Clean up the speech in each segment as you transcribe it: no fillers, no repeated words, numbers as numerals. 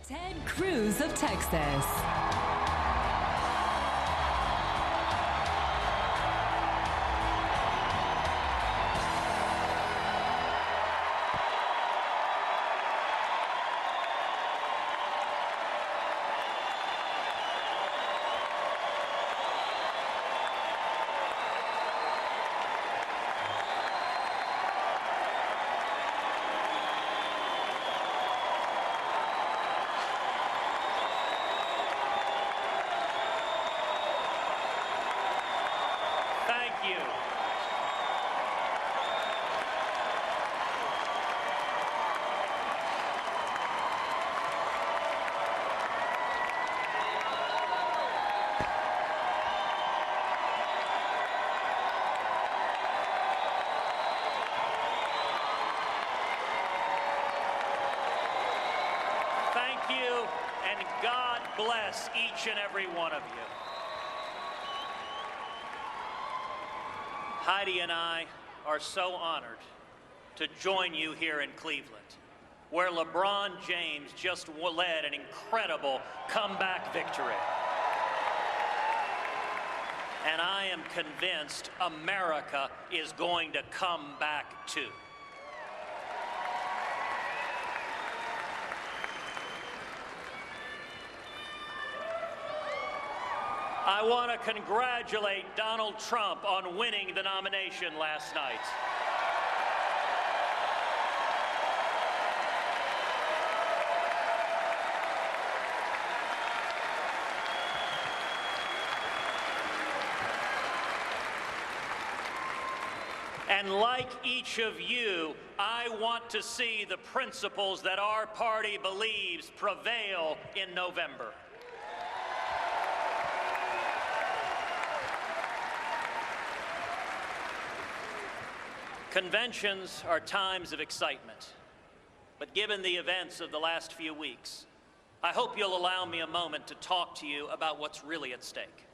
Ted Cruz of Texas. Thank you, and God bless each and every one of you. Heidi and I are so honored to join you here in Cleveland, where LeBron James just led an incredible comeback victory. And I am convinced America is going to come back too. I want to congratulate Donald Trump on winning the nomination last night. And like each of you, I want to see the principles that our party believes prevail in November. Conventions are times of excitement, but given the events of the last few weeks, I hope you'll allow me a moment to talk to you about what's really at stake.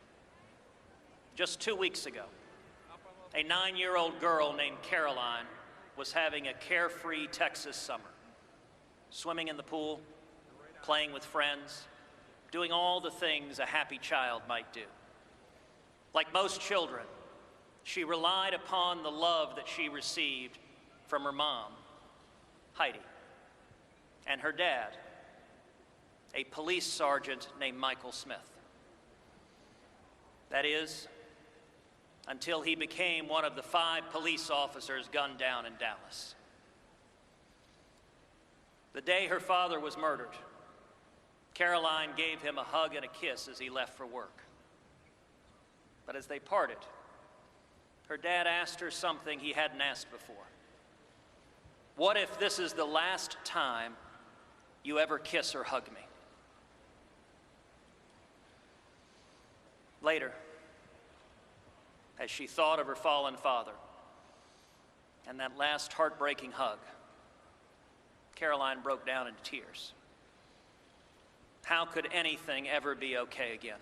Just 2 weeks ago, a 9-year-old girl named Caroline was having a carefree Texas summer, swimming in the pool, playing with friends, doing all the things a happy child might do. Like most children, she relied upon the love that she received from her mom, Heidi, and her dad, a police sergeant named Michael Smith. That is, until he became one of the 5 police officers gunned down in Dallas. The day her father was murdered, Caroline gave him a hug and a kiss as he left for work. But as they parted, her dad asked her something he hadn't asked before. What if this is the last time you ever kiss or hug me? Later, as she thought of her fallen father and that last heartbreaking hug, Caroline broke down into tears. How could anything ever be okay again?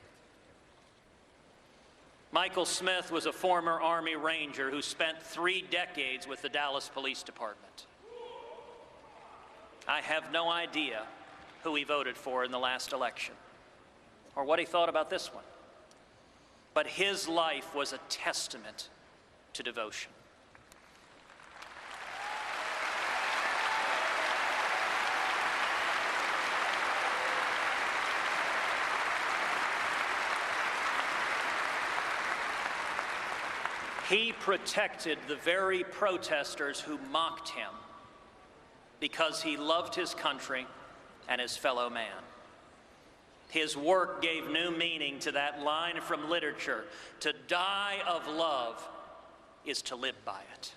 Michael Smith was a former Army Ranger who spent 3 decades with the Dallas Police Department. I have no idea who he voted for in the last election or what he thought about this one. But his life was a testament to devotion. He protected the very protesters who mocked him because he loved his country and his fellow man. His work gave new meaning to that line from literature: to die of love is to live by it.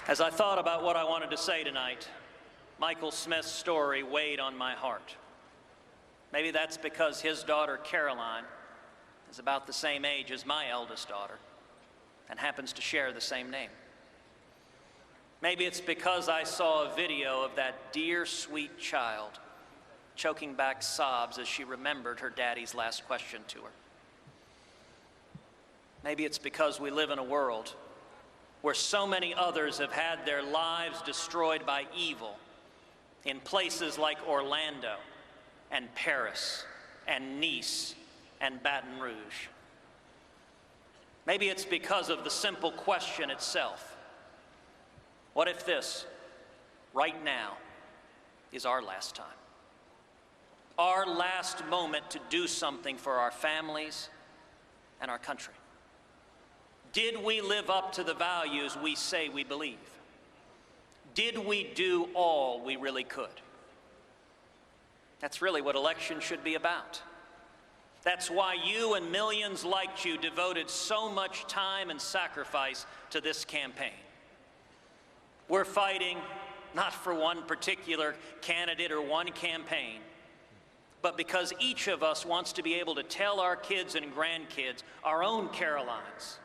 As I thought about what I wanted to say tonight, Michael Smith's story weighed on my heart. Maybe that's because his daughter, Caroline, is about the same age as my eldest daughter and happens to share the same name. Maybe it's because I saw a video of that dear, sweet child choking back sobs as she remembered her daddy's last question to her. Maybe it's because we live in a world where so many others have had their lives destroyed by evil in places like Orlando and Paris and Nice and Baton Rouge. Maybe it's because of the simple question itself. What if this, right now, is our last time? Our last moment to do something for our families and our country? Did we live up to the values we say we believe? Did we do all we really could? That's really what elections should be about. That's why you and millions like you devoted so much time and sacrifice to this campaign. We're fighting not for one particular candidate or one campaign, but because each of us wants to be able to tell our kids and grandkids, our own Carolines,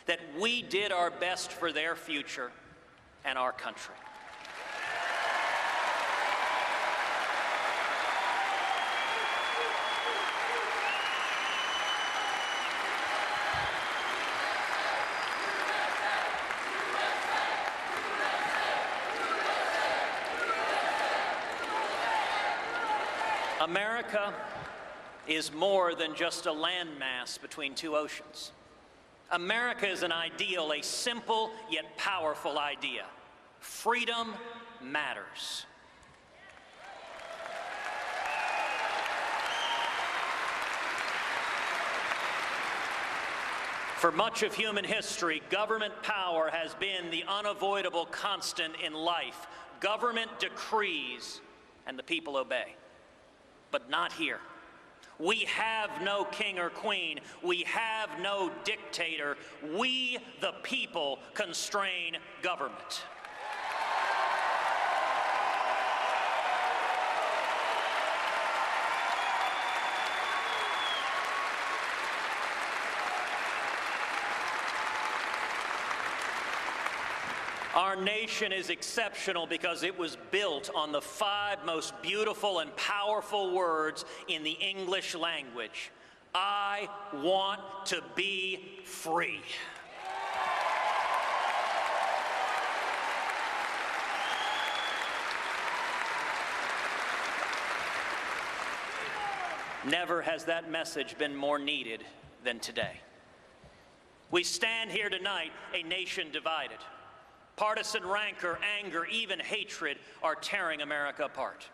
that we did our best for their future and our country. America is more than just a landmass between two oceans. America is an ideal, a simple yet powerful idea. Freedom matters. For much of human history, government power has been the unavoidable constant in life. Government decrees and the people obey. But not here. We have no king or queen. We have no dictator. We, the people, constrain government. Our nation is exceptional because it was built on the 5 most beautiful and powerful words in the English language. I want to be free. Never has that message been more needed than today. We stand here tonight, a nation divided. Partisan rancor, anger, even hatred are tearing America apart.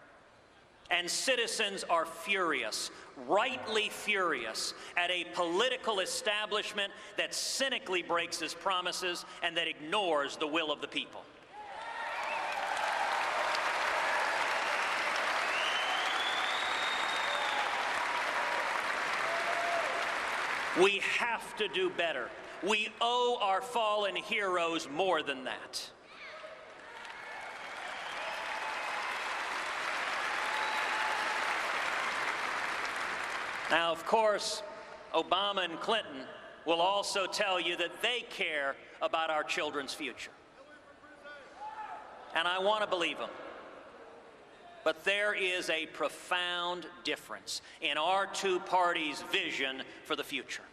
And citizens are furious, rightly furious, at a political establishment that cynically breaks its promises and that ignores the will of the people. We have to do better. We owe our fallen heroes more than that. Now, of course, Obama and Clinton will also tell you that they care about our children's future. And I want to believe them. But there is a profound difference in our two parties' vision for the future.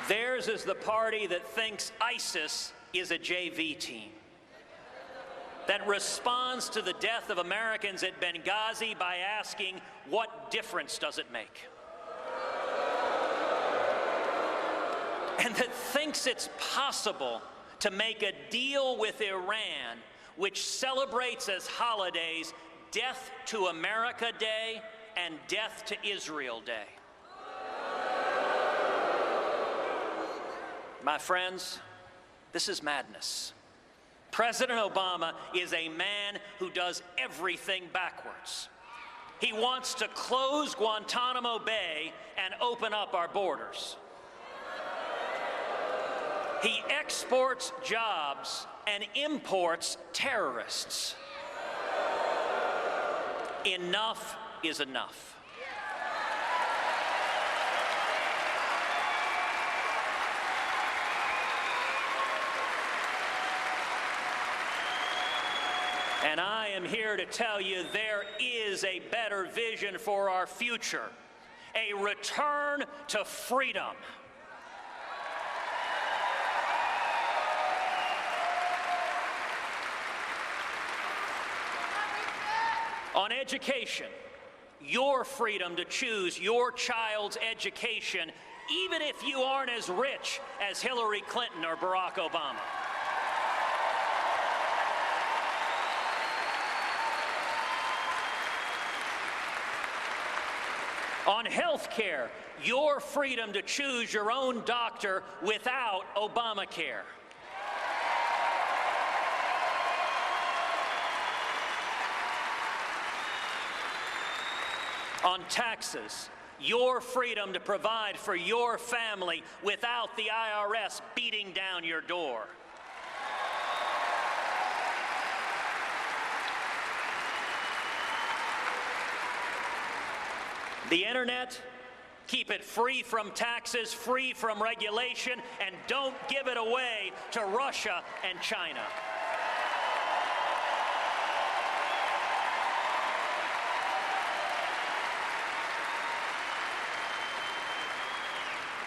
Theirs is the party that thinks ISIS is a JV team, that responds to the death of Americans at Benghazi by asking, what difference does it make? And that thinks it's possible to make a deal with Iran, which celebrates as holidays Death to America Day and Death to Israel Day. My friends, this is madness. President Obama is a man who does everything backwards. He wants to close Guantanamo Bay and open up our borders. He exports jobs and imports terrorists. Enough is enough. And I am here to tell you there is a better vision for our future, a return to freedom. On education, your freedom to choose your child's education, even if you aren't as rich as Hillary Clinton or Barack Obama. On health care, your freedom to choose your own doctor without Obamacare. On taxes, your freedom to provide for your family without the IRS beating down your door. The internet, keep it free from taxes, free from regulation, and don't give it away to Russia and China.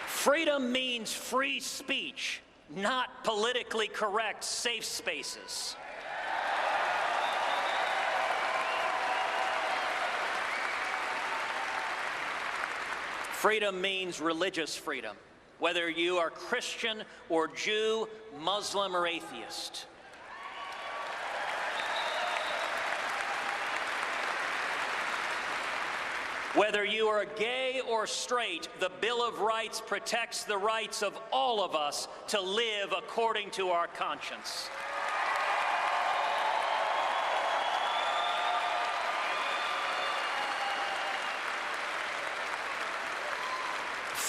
Freedom means free speech, not politically correct safe spaces. Freedom means religious freedom, whether you are Christian or Jew, Muslim or atheist. Whether you are gay or straight, the Bill of Rights protects the rights of all of us to live according to our conscience.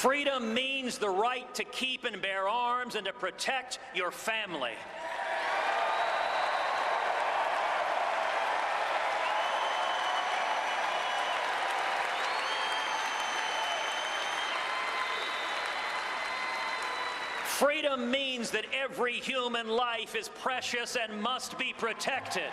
Freedom means the right to keep and bear arms and to protect your family. Freedom means that every human life is precious and must be protected.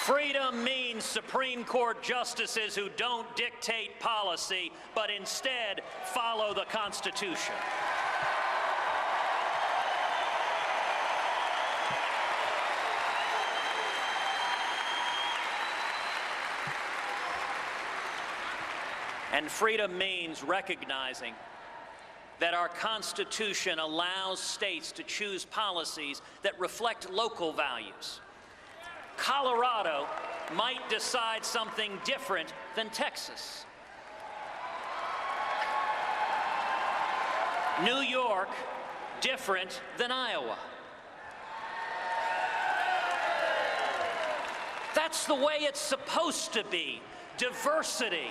Freedom means Supreme Court justices who don't dictate policy, but instead follow the Constitution. And freedom means recognizing that our Constitution allows states to choose policies that reflect local values. Colorado might decide something different than Texas. New York, different than Iowa. That's the way it's supposed to be. Diversity.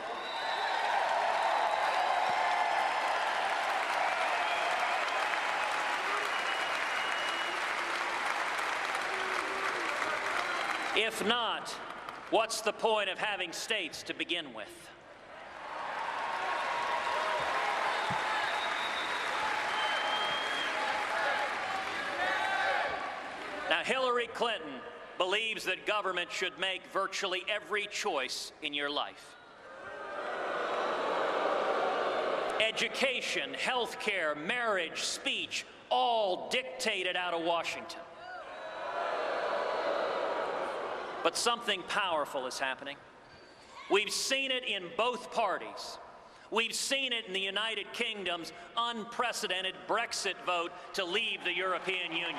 If not, what's the point of having states to begin with? Now, Hillary Clinton believes that government should make virtually every choice in your life. Education, health care, marriage, speech, all dictated out of Washington. But something powerful is happening. We've seen it in both parties. We've seen it in the United Kingdom's unprecedented Brexit vote to leave the European Union.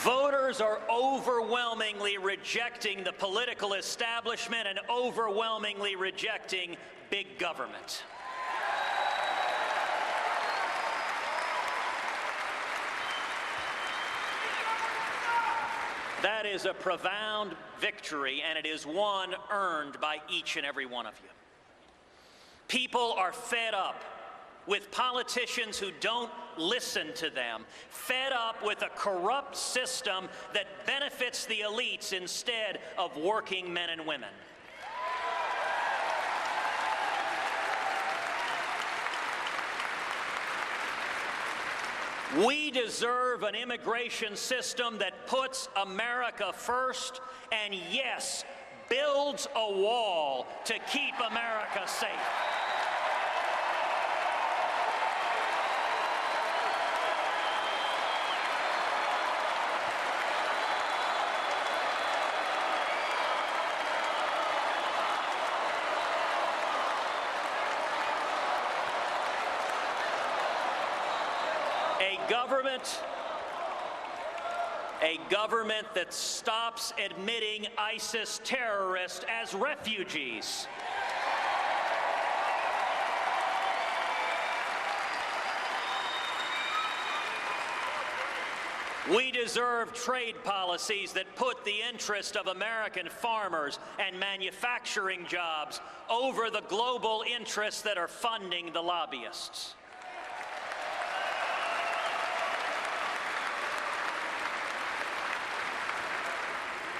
Voters are overwhelmingly rejecting the political establishment and overwhelmingly rejecting big government. That is a profound victory, and it is one earned by each and every one of you. People are fed up with politicians who don't listen to them, fed up with a corrupt system that benefits the elites instead of working men and women. We deserve an immigration system that puts America first and, yes, builds a wall to keep America safe. A government that stops admitting ISIS terrorists as refugees. We deserve trade policies that put the interest of American farmers and manufacturing jobs over the global interests that are funding the lobbyists.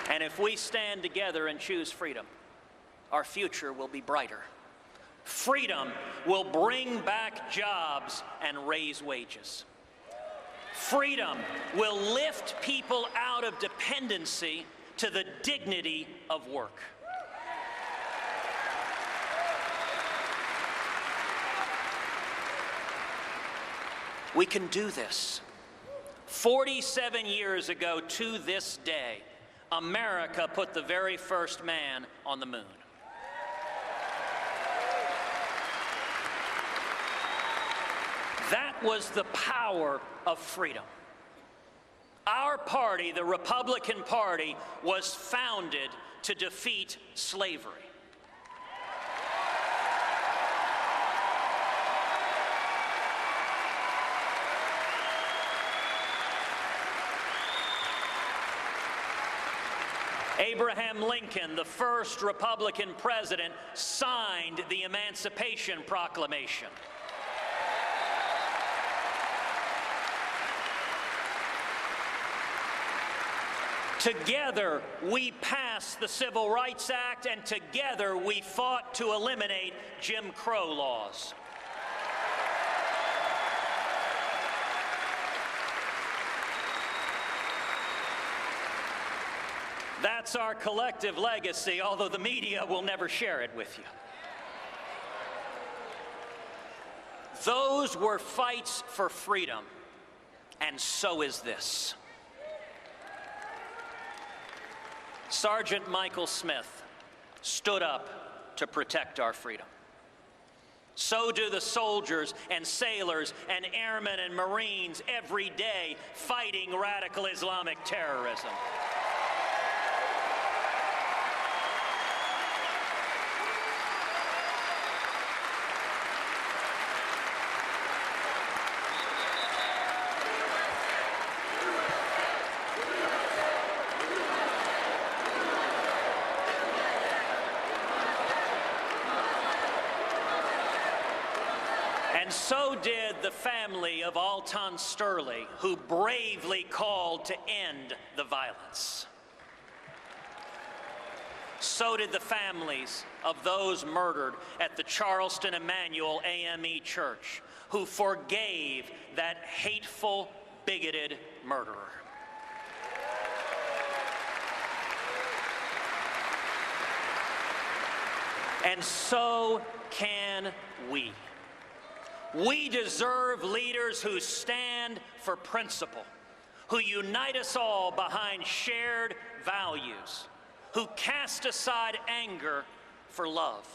And if we stand together and choose freedom, our future will be brighter. Freedom will bring back jobs and raise wages. Freedom will lift people out of dependency to the dignity of work. We can do this. 47 years ago to this day, America put the very first man on the moon. That was the power of freedom. Our party, the Republican Party, was founded to defeat slavery. Abraham Lincoln, the first Republican president, signed the Emancipation Proclamation. Together, we passed the Civil Rights Act, and together we fought to eliminate Jim Crow laws. That's our collective legacy, although the media will never share it with you. Those were fights for freedom, and so is this. Sergeant Michael Smith stood up to protect our freedom. So do the soldiers and sailors and airmen and Marines every day fighting radical Islamic terrorism. And so did the family of Alton Sterling, who bravely called to end the violence. So did the families of those murdered at the Charleston Emmanuel AME Church, who forgave that hateful, bigoted murderer. And so can we. We deserve leaders who stand for principle, who unite us all behind shared values, who cast aside anger for love.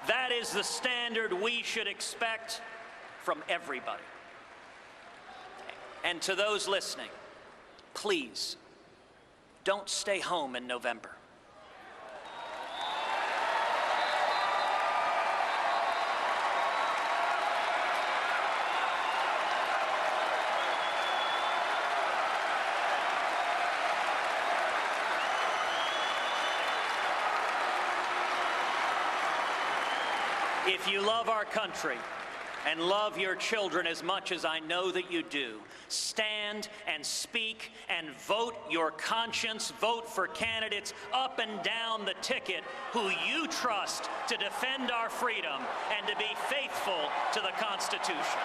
That is the standard we should expect from everybody. And to those listening, please, don't stay home in November. If you love our country, and love your children as much as I know that you do, stand and speak and vote your conscience. Vote for candidates up and down the ticket who you trust to defend our freedom and to be faithful to the Constitution.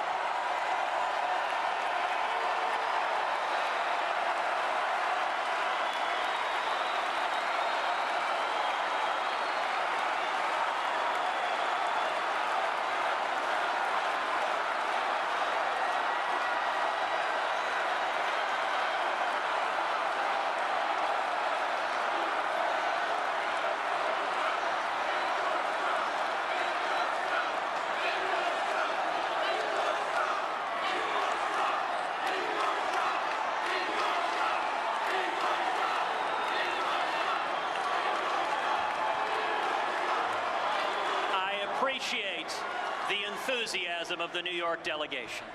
Appreciate the enthusiasm of the New York delegation.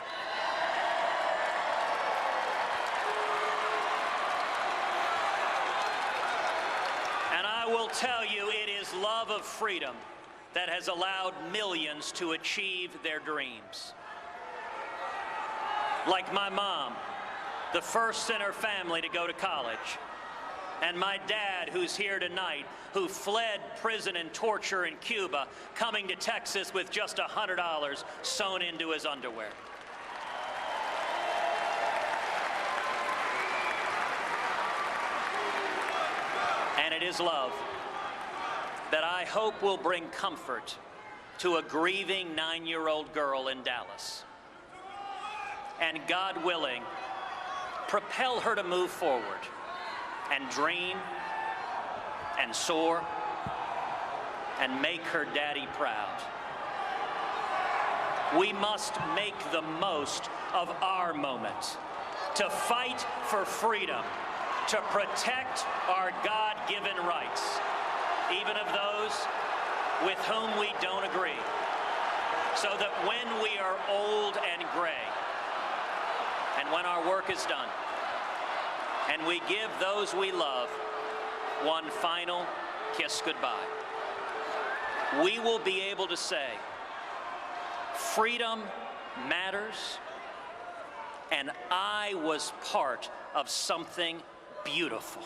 And I will tell you, it is love of freedom that has allowed millions to achieve their dreams. Like my mom, the first in her family to go to college. And my dad, who's here tonight, who fled prison and torture in Cuba, coming to Texas with just $100 sewn into his underwear. And it is love that I hope will bring comfort to a grieving 9-year-old girl in Dallas. And God willing, propel her to move forward and dream and soar and make her daddy proud. We must make the most of our moment to fight for freedom, to protect our God-given rights, even of those with whom we don't agree, so that when we are old and gray, and when our work is done, and we give those we love one final kiss goodbye, we will be able to say, freedom matters, and I was part of something beautiful.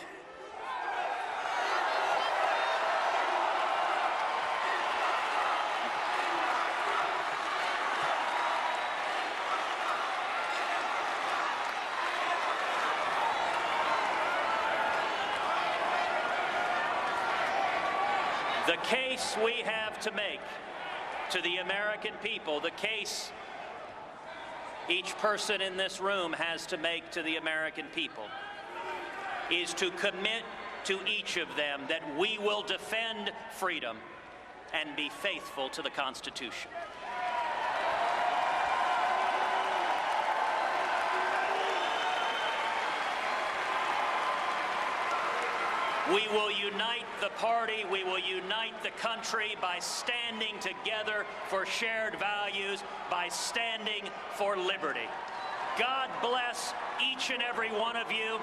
The case we have to make to the American people, the case each person in this room has to make to the American people, is to commit to each of them that we will defend freedom and be faithful to the Constitution. We will unite the party, we will unite the country by standing together for shared values, by standing for liberty. God bless each and every one of you,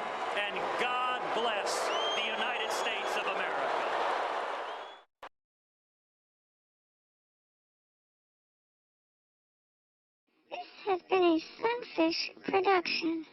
and God bless the United States of America. This has been a Sunfish production.